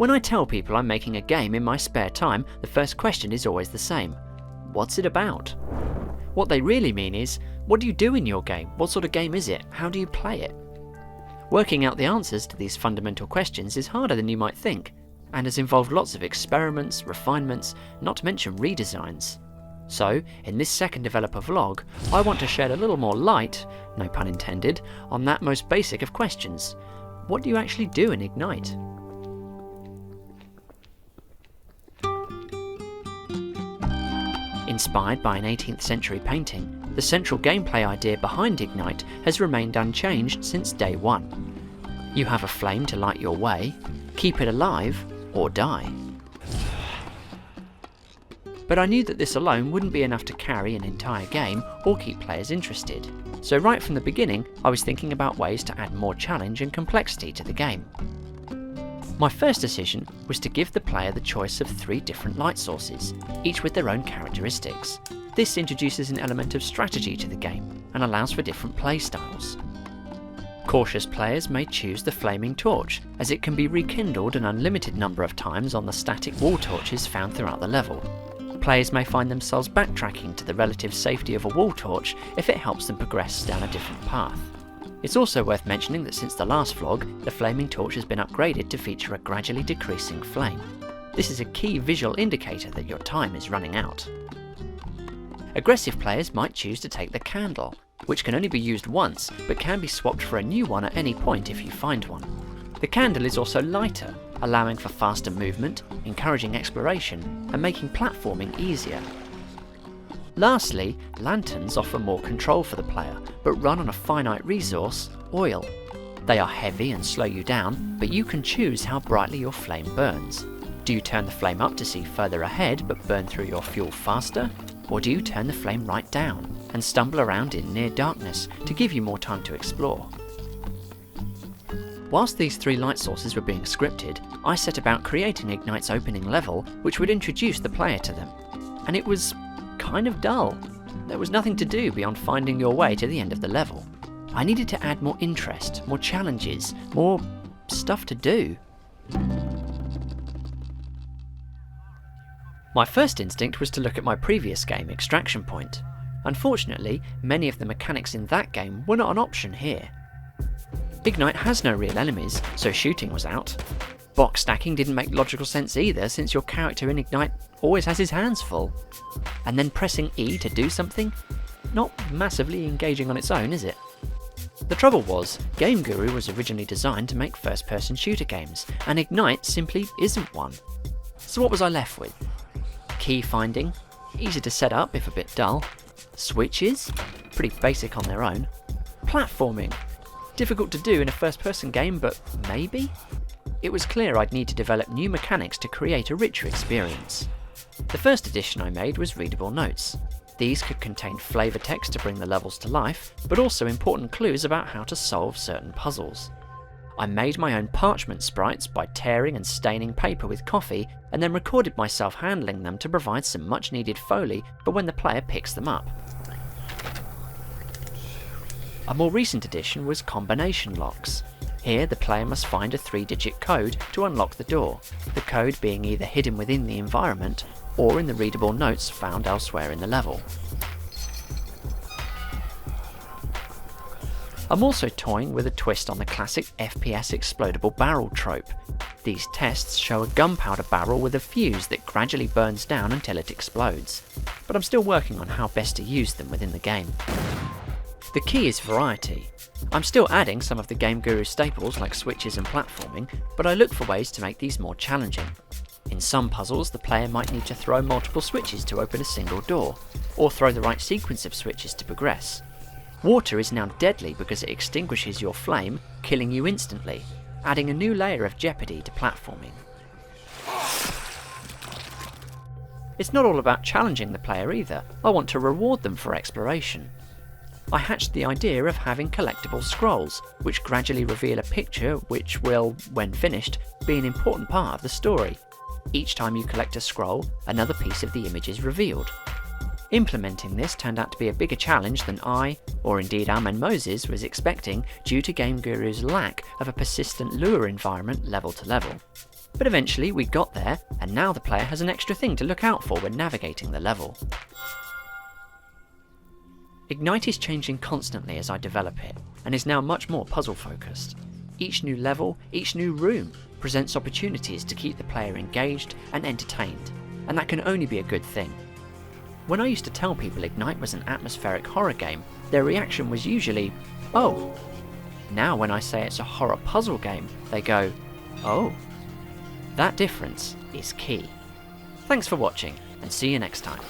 When I tell people I'm making a game in my spare time, the first question is always the same. What's it about? What they really mean is, what do you do in your game? What sort of game is it? How do you play it? Working out the answers to these fundamental questions is harder than you might think, and has involved lots of experiments, refinements, not to mention redesigns. So, in this second developer vlog, I want to shed a little more light, no pun intended, on that most basic of questions. What do you actually do in Ignite? Inspired by an 18th century painting, the central gameplay idea behind Ignite has remained unchanged since day one. You have a flame to light your way, keep it alive, or die. But I knew that this alone wouldn't be enough to carry an entire game or keep players interested. So right from the beginning, I was thinking about ways to add more challenge and complexity to the game. My first decision was to give the player the choice of 3 different light sources, each with their own characteristics. This introduces an element of strategy to the game and allows for different play styles. Cautious players may choose the flaming torch, as it can be rekindled an unlimited number of times on the static wall torches found throughout the level. Players may find themselves backtracking to the relative safety of a wall torch if it helps them progress down a different path. It's also worth mentioning that since the last vlog, the flaming torch has been upgraded to feature a gradually decreasing flame. This is a key visual indicator that your time is running out. Aggressive players might choose to take the candle, which can only be used once, but can be swapped for a new one at any point if you find one. The candle is also lighter, allowing for faster movement, encouraging exploration, and making platforming easier. Lastly, lanterns offer more control for the player, but run on a finite resource, oil. They are heavy and slow you down, but you can choose how brightly your flame burns. Do you turn the flame up to see further ahead but burn through your fuel faster? Or do you turn the flame right down and stumble around in near darkness to give you more time to explore? Whilst these 3 light sources were being scripted, I set about creating Ignite's opening level, which would introduce the player to them. And it was kind of dull. There was nothing to do beyond finding your way to the end of the level. I needed to add more interest, more challenges, more stuff to do. My first instinct was to look at my previous game, Extraction Point. Unfortunately, many of the mechanics in that game were not an option here. Ignite has no real enemies, so shooting was out. Box stacking didn't make logical sense either, since your character in Ignite always has his hands full. And then pressing E to do something? Not massively engaging on its own, is it? The trouble was, Game Guru was originally designed to make first-person shooter games, and Ignite simply isn't one. So what was I left with? Key finding, easy to set up if a bit dull. Switches, pretty basic on their own. Platforming, difficult to do in a first-person game, but maybe? It was clear I'd need to develop new mechanics to create a richer experience. The first addition I made was readable notes. These could contain flavour text to bring the levels to life, but also important clues about how to solve certain puzzles. I made my own parchment sprites by tearing and staining paper with coffee, and then recorded myself handling them to provide some much needed foley for when the player picks them up. A more recent addition was combination locks. Here the player must find a 3-digit code to unlock the door, the code being either hidden within the environment or in the readable notes found elsewhere in the level. I'm also toying with a twist on the classic FPS explodable barrel trope. These tests show a gunpowder barrel with a fuse that gradually burns down until it explodes, but I'm still working on how best to use them within the game. The key is variety. I'm still adding some of the Game Guru staples like switches and platforming, but I look for ways to make these more challenging. In some puzzles, the player might need to throw multiple switches to open a single door, or throw the right sequence of switches to progress. Water is now deadly because it extinguishes your flame, killing you instantly, adding a new layer of jeopardy to platforming. It's not all about challenging the player either. I want to reward them for exploration. I hatched the idea of having collectible scrolls, which gradually reveal a picture which will, when finished, be an important part of the story. Each time you collect a scroll, another piece of the image is revealed. Implementing this turned out to be a bigger challenge than I, or indeed Amen Moses, was expecting due to Game Guru's lack of a persistent lure environment level to level. But eventually we got there, and now the player has an extra thing to look out for when navigating the level. Ignite is changing constantly as I develop it, and is now much more puzzle focused. Each new level, each new room, presents opportunities to keep the player engaged and entertained, and that can only be a good thing. When I used to tell people Ignite was an atmospheric horror game, their reaction was usually, "Oh." Now when I say it's a horror puzzle game, they go, "Oh." That difference is key. Thanks for watching, and see you next time.